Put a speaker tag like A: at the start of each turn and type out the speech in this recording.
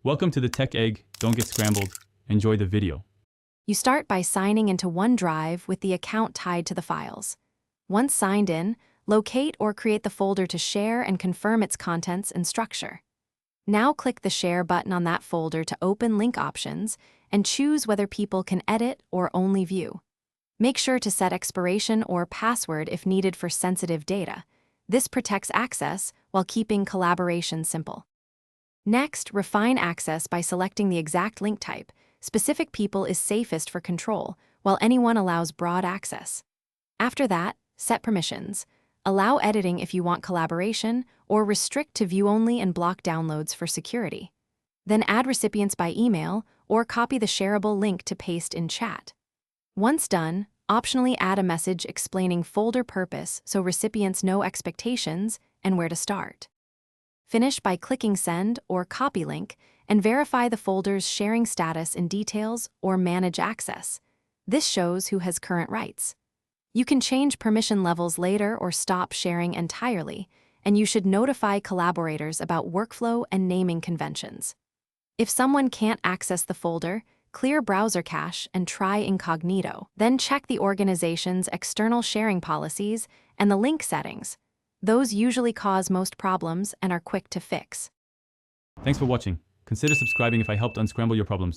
A: Welcome to the Tech Egg. Don't get scrambled. Enjoy the video.
B: You start by signing into OneDrive with the account tied to the files. Once signed in, locate or create the folder to share and confirm its contents and structure. Now click the Share button on that folder to open link options and choose whether people can edit or only view. Make sure to set expiration or password if needed for sensitive data. This protects access while keeping collaboration simple. Next, refine access by selecting the exact link type. Specific people is safest for control, while anyone allows broad access. After that, set permissions. Allow editing if you want collaboration, or restrict to view only and block downloads for security. Then add recipients by email, or copy the shareable link to paste in chat. Once done, optionally add a message explaining folder purpose so recipients know expectations and where to start. Finish by clicking Send or Copy Link and verify the folder's sharing status in Details or Manage Access. This shows who has current rights. You can change permission levels later or stop sharing entirely, and you should notify collaborators about workflow and naming conventions. If someone can't access the folder, clear browser cache and try incognito. Then check the organization's external sharing policies and the link settings. Those usually cause most problems and are quick to fix.
A: Thanks for watching. Consider subscribing if I helped unscramble your problems.